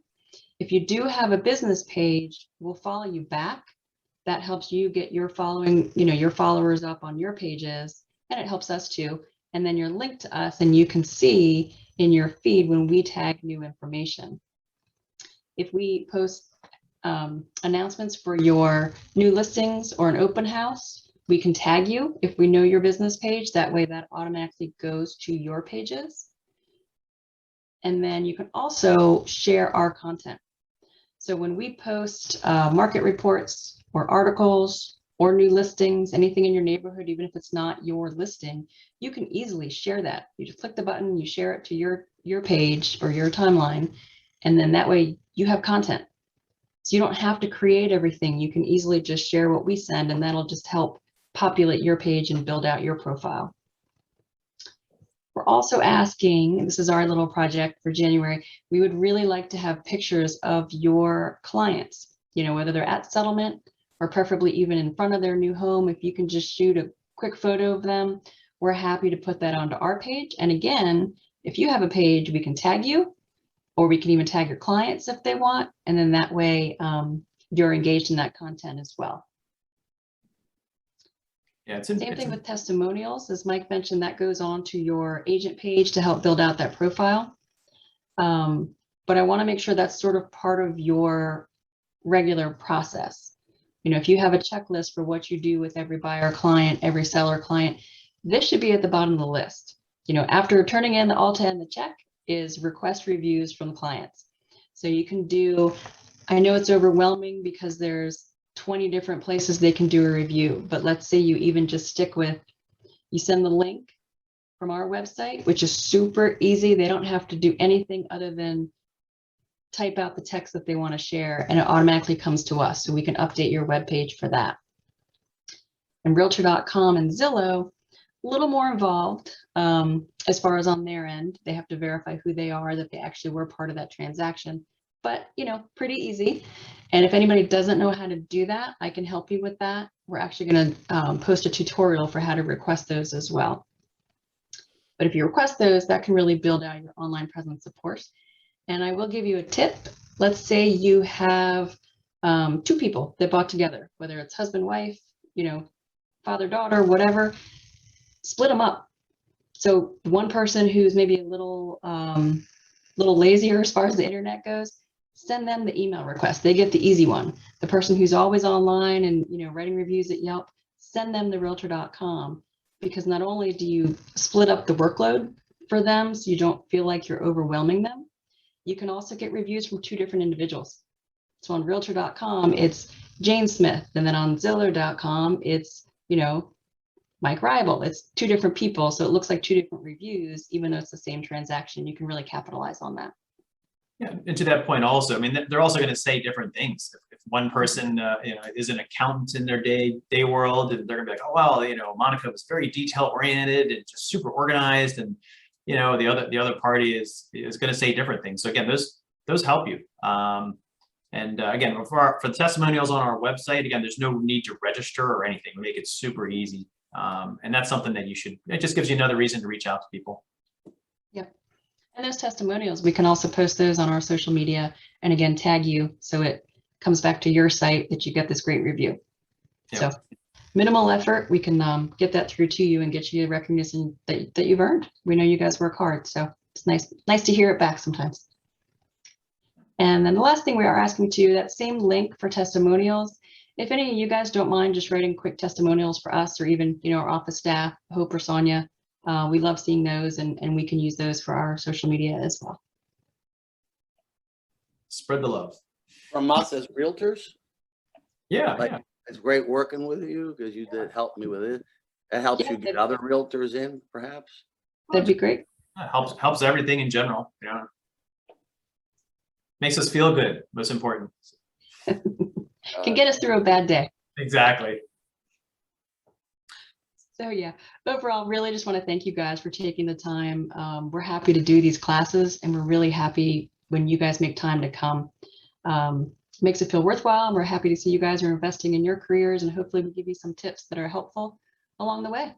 C: If you do have a business page, we'll follow you back. That helps you get your following, your followers up on your pages, and it helps us too. And then you're linked to us and you can see in your feed when we tag new information. If we post announcements for your new listings or an open house, we can tag you if we know your business page. That way that automatically goes to your pages. And then you can also share our content. So when we post market reports or articles or new listings, anything in your neighborhood, even if it's not your listing, you can easily share that. You just click the button, you share it to your page or your timeline, and then that way you have content. So you don't have to create everything. You can easily just share what we send, and that'll just help populate your page and build out your profile. We're also asking, this is our little project for January, we would really like to have pictures of your clients, whether they're at settlement or preferably even in front of their new home. If you can just shoot a quick photo of them, we're happy to put that onto our page. And again, if you have a page, we can tag you, or we can even tag your clients if they want. And then that way you're engaged in that content as well.
B: Yeah,
C: Same thing with testimonials. As Mike mentioned, that goes on to your agent page to help build out that profile. But I want to make sure that's sort of part of your regular process. If you have a checklist for what you do with every buyer client, every seller client, this should be at the bottom of the list. After turning in the Alta and the check is request reviews from clients. So you can do, I know it's overwhelming because there's 20 different places they can do a review, but let's say you even just stick with, you send the link from our website, which is super easy. They don't have to do anything other than type out the text that they want to share, and it automatically comes to us. So we can update your web page for that. And Realtor.com and Zillow, a little more involved as far as on their end. They have to verify who they are, that they actually were part of that transaction. But, pretty easy. And if anybody doesn't know how to do that, I can help you with that. We're actually going to post a tutorial for how to request those as well. But if you request those, that can really build out your online presence, of course. And I will give you a tip. Let's say you have 2 people that bought together, whether it's husband, wife, father, daughter, whatever, split them up. So one person who's maybe a little lazier as far as the internet goes, send them the email request. They get the easy one. The person who's always online and writing reviews at Yelp, send them the Realtor.com, because not only do you split up the workload for them so you don't feel like you're overwhelming them, you can also get reviews from 2 different individuals. So on Realtor.com, it's Jane Smith. And then on Zillow.com, it's, Mike Ribel. It's two different people. So it looks like two different reviews, even though it's the same transaction. You can really capitalize on that.
B: Yeah, and to that point also, I mean, they're also going to say different things. If one person, is an accountant in their day world, and they're going to be like, oh, well, Monica was very detail oriented and just super organized, and the other party is going to say different things. So again, those help you. Again, for the testimonials on our website, again, there's no need to register or anything. We make it super easy, and that's something that it just gives you another reason to reach out to people.
C: Yep. And those testimonials, we can also post those on our social media and again, tag you. So it comes back to your site that you get this great review.
B: Yep.
C: So minimal effort, we can get that through to you and get you the recognition that you've earned. We know you guys work hard. So it's nice to hear it back sometimes. And then the last thing we are asking to that same link for testimonials, if any of you guys don't mind just writing quick testimonials for us or even, our office staff, Hope or Sonia, we love seeing those and we can use those for our social media as well.
B: Spread the love.
A: From us as realtors,
B: Yeah,
A: Like-
B: yeah.
A: it's great working with you because you did help me with it. That helps
C: Yeah,
A: you get other realtors in, perhaps.
C: That'd be great.
B: It helps everything in general. Makes us feel good. Most important.
C: Can get us through a bad day.
B: Exactly.
C: So yeah, overall, really just want to thank you guys for taking the time. We're happy to do these classes and we're really happy when you guys make time to come. Makes it feel worthwhile and we're happy to see you guys are investing in your careers and hopefully we give you some tips that are helpful along the way.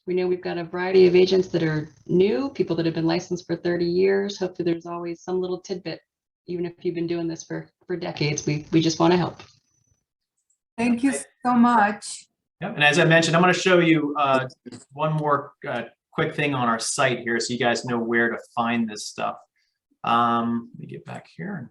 C: We know we've got a variety of agents that are new, people that have been licensed for 30 years. Hopefully there's always some little tidbit, even if you've been doing this for decades, we just want to help.
D: Thank you so much.
B: Yep. And as I mentioned, I'm going to show you one more quick thing on our site here so you guys know where to find this stuff. Let me get back here.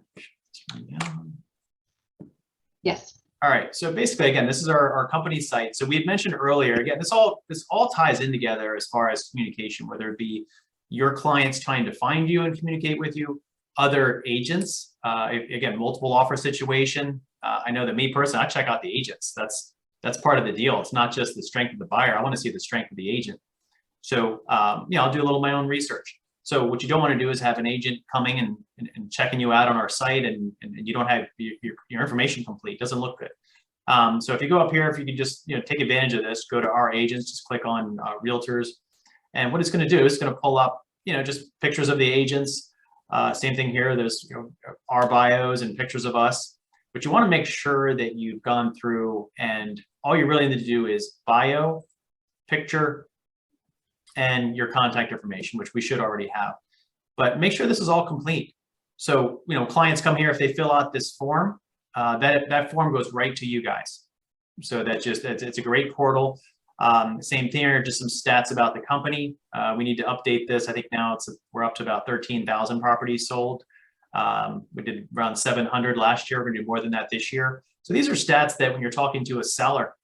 C: Yes.
B: All right. So basically, again, this is our company site. So we had mentioned earlier, again, this all ties in together as far as communication, whether it be your clients trying to find you and communicate with you, other agents, again, multiple offer situation. I know that me personally, I check out the agents. That's part of the deal. It's not just the strength of the buyer. I want to see the strength of the agent. So, I'll do a little of my own research. So what you don't want to do is have an agent coming and checking you out on our site and you don't have your information complete. It doesn't look good. So if you go up here, if you can just, take advantage of this, go to our agents, just click on Realtors. And what it's going to do is it's going to pull up, just pictures of the agents. Same thing here. There's, our bios and pictures of us. But you want to make sure that you've gone through and all you really need to do is bio, picture, and your contact information, which we should already have. But make sure this is all complete. So, clients come here, if they fill out this form, that form goes right to you guys. So it's a great portal. Same thing here, just some stats about the company. We need to update this. I think now we're up to about 13,000 properties sold. We did around 700 last year. We're gonna do more than that this year. So these are stats that when you're talking to a seller,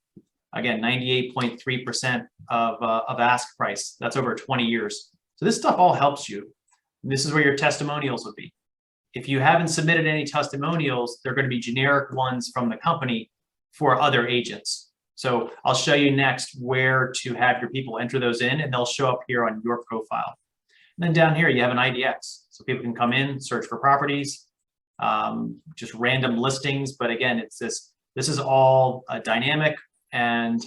B: again, 98.3% of ask price. That's over 20 years. So this stuff all helps you. And this is where your testimonials would be. If you haven't submitted any testimonials, they're going to be generic ones from the company for other agents. So I'll show you next where to have your people enter those in, and they'll show up here on your profile. And then down here, you have an IDX. So people can come in, search for properties, just random listings. But again, this is all dynamic. And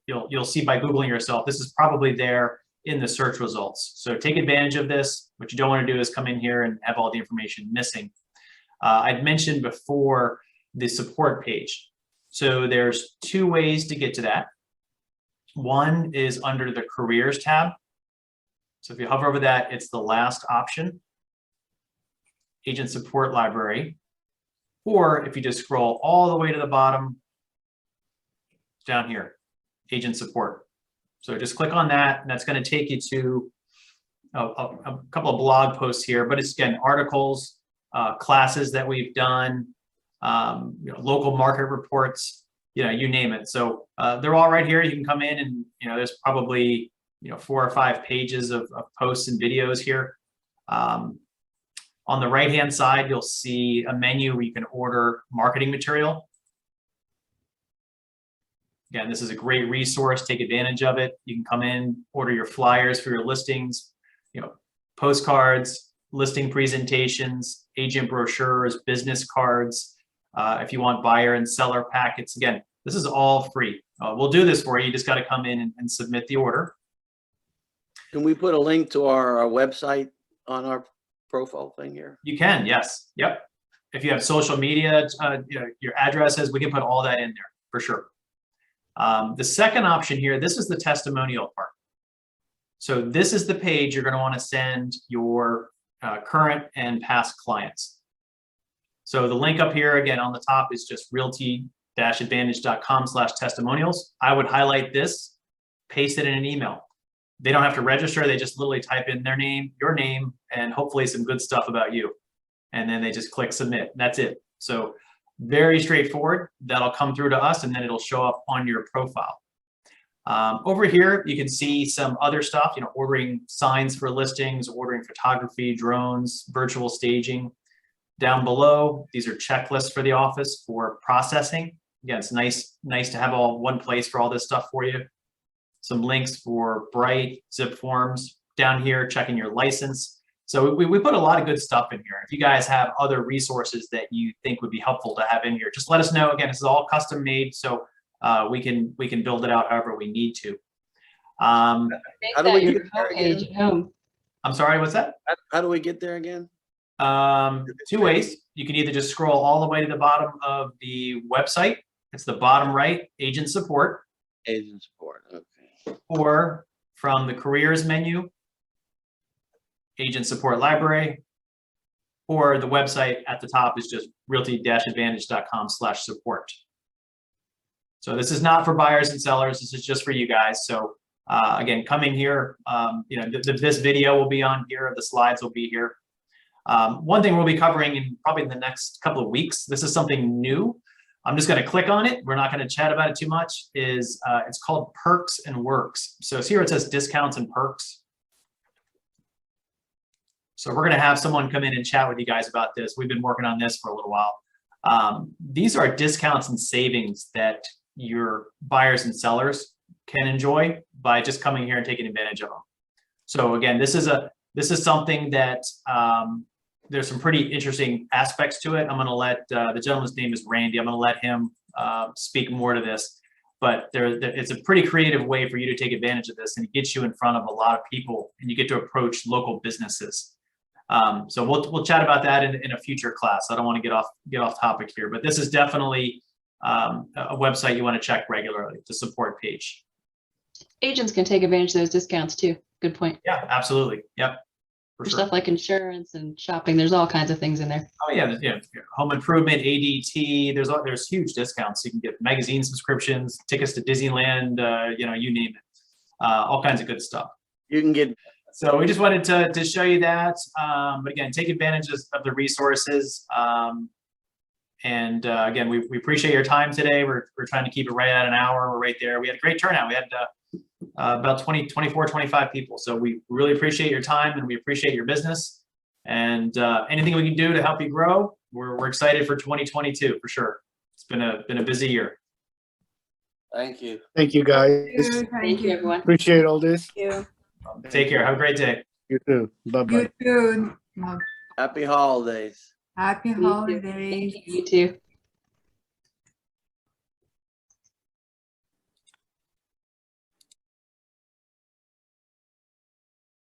B: you'll see by Googling yourself, this is probably there in the search results. So take advantage of this. What you don't want to do is come in here and have all the information missing. I'd mentioned before the support page. So there's two ways to get to that. One is under the careers tab. So if you hover over that, it's the last option, agent support library. Or if you just scroll all the way to the bottom, down here, agent support. So just click on that, and that's going to take you to a couple of blog posts here, but it's again articles, classes that we've done, local market reports, you name it. So they're all right here. You can come in and there's probably 4 or 5 pages of posts and videos here. On the right hand side, you'll see a menu where you can order marketing material. Again, this is a great resource. Take advantage of it. You can come in, order your flyers for your listings, postcards, listing presentations, agent brochures, business cards. If you want buyer and seller packets, again, this is all free. We'll do this for you. You just got to come in and submit the order.
A: Can we put a link to our website on our profile thing here?
B: You can, yes. Yep. If you have social media, your addresses, we can put all that in there for sure. The second option here, this is the testimonial part. So this is the page you're going to want to send your current and past clients. So the link up here again on the top is just realty-advantage.com/testimonials. I would highlight this, paste it in an email. They don't have to register. They just literally type in their name, your name, and hopefully some good stuff about you. And then they just click submit. That's it. So very straightforward. That'll come through to us and then it'll show up on your profile. Over here, you can see some other stuff, ordering signs for listings, ordering photography, drones, virtual staging. Down below, these are checklists for the office for processing. Again, it's nice to have all one place for all this stuff for you. Some links for Bright, zip forms. Down here, checking your license. So we put a lot of good stuff in here. If you guys have other resources that you think would be helpful to have in here, just let us know. Again, this is all custom made, so we can build it out however we need to.
A: How do we get there
C: Page
A: again?
C: at home.
B: I'm sorry, what's that?
A: How do we get there again?
B: Two ways. You can either just scroll all the way to the bottom of the website. It's the bottom right, agent support,
A: Agent support, okay.
B: or from the careers menu, agent support library, or the website at the top is just realty-advantage.com/support. So this is not for buyers and sellers. This is just for you guys. So again, come in here. This video will be on here. The slides will be here. One thing we'll be covering in probably the next couple of weeks, this is something new. I'm just going to click on it. We're not going to chat about it too much. It's called Perks and Works. So here it says discounts and perks. So we're going to have someone come in and chat with you guys about this. We've been working on this for a little while. These are discounts and savings that your buyers and sellers can enjoy by just coming here and taking advantage of them. So again, this is something that there's some pretty interesting aspects to it. I'm going to let the gentleman's name is Randy. I'm going to let him speak more to this. But it's a pretty creative way for you to take advantage of this, and it gets you in front of a lot of people, and you get to approach local businesses. So we'll chat about that in a future class. I don't want to get off topic here, but this is definitely a website you want to check regularly, the support page.
C: Agents can take advantage of those discounts too. Good point.
B: Yeah, absolutely. Yep. For
C: For
B: sure.
C: stuff like insurance and shopping, there's all kinds of things in there.
B: Oh yeah, home improvement, ADT. There's huge discounts. You can get magazine subscriptions, tickets to Disneyland. You name it. All kinds of good stuff.
A: You can get,
B: So we just wanted to show you that. But again, take advantage of the resources. Again, we appreciate your time today. We're trying to keep it right at an hour. We're right there. We had a great turnout. We had about 24, 25 people. So we really appreciate your time and we appreciate your business. And anything we can do to help you grow, we're excited for 2022 for sure. It's been a busy year.
A: thank you.
E: Thank you, guys.
C: Thank you, everyone.
E: Appreciate all this.
D: You.
B: Take care. Have a great day.
E: You too. Bye-bye.
D: You too.
A: Happy holidays.
D: Happy
C: You too.
D: holidays.
C: Thank you, you too.